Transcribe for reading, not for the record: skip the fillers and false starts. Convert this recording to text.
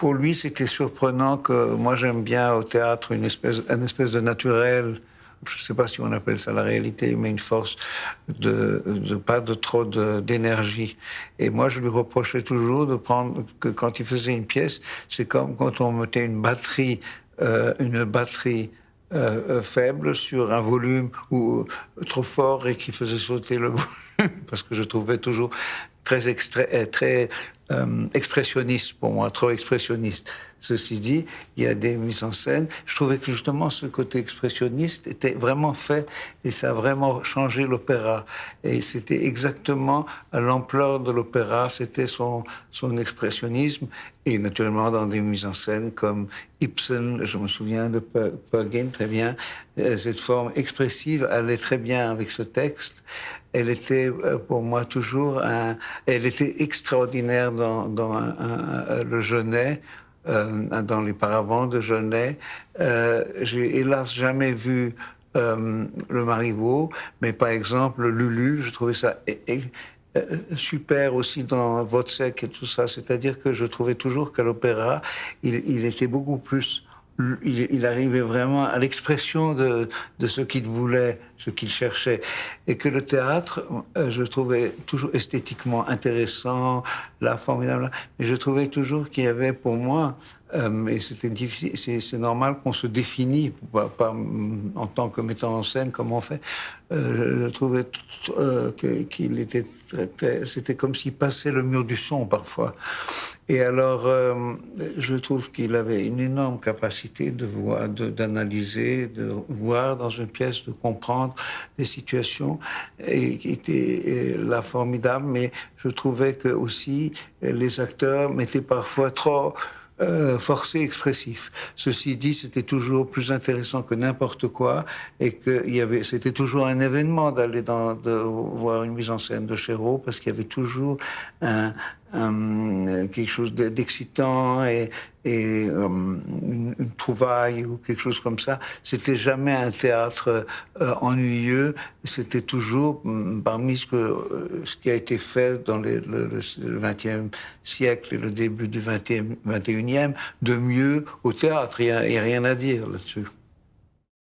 pour lui, c'était surprenant que moi, j'aime bien au théâtre une espèce de naturel. Je ne sais pas si on appelle ça la réalité, mais une force de pas de trop d'énergie. Et moi, je lui reprochais toujours de prendre que quand il faisait une pièce, c'est comme quand on mettait une batterie faible sur un volume ou trop fort et qui faisait sauter le volume, parce que je trouvais toujours très expressionniste pour moi, trop expressionniste. Ceci dit, il y a des mises en scène. Je trouvais que justement ce côté expressionniste était vraiment fait et ça a vraiment changé l'opéra. Et c'était exactement à l'ampleur de l'opéra, c'était son expressionnisme. Et naturellement dans des mises en scène comme Ibsen, je me souviens de Peer Gynt très bien, cette forme expressive allait très bien avec ce texte. Elle était pour moi toujours elle était extraordinaire dans le Genet, dans les paravents de Genet. J'ai hélas jamais vu le Marivaux, mais par exemple Lulu, je trouvais ça super aussi dans Wozzeck et tout ça. C'est-à-dire que je trouvais toujours qu'à l'opéra, il était beaucoup plus il arrivait vraiment à l'expression de ce qu'il voulait, ce qu'il cherchait. Et que le théâtre, je trouvais toujours esthétiquement intéressant, là, formidable. Mais je trouvais toujours qu'il y avait pour moi, et c'était difficile, c'est normal qu'on se définit, pas en tant que metteur en scène, comme on fait. Je trouvais qu'il était c'était comme s'il passait le mur du son parfois. Et alors, je trouve qu'il avait une énorme capacité de voir, d'analyser, de voir dans une pièce, de comprendre des situations, et qui était là formidable. Mais je trouvais que aussi les acteurs m'étaient parfois trop forcés, expressifs. Ceci dit, c'était toujours plus intéressant que n'importe quoi, et que c'était toujours un événement de voir une mise en scène de Chéreau, parce qu'il y avait toujours quelque chose d'excitant et une trouvaille ou quelque chose comme ça. C'était jamais un théâtre ennuyeux. C'était toujours parmi ce qui a été fait dans le XXe siècle et le début du XXIe, de mieux au théâtre. Il y a rien à dire là-dessus.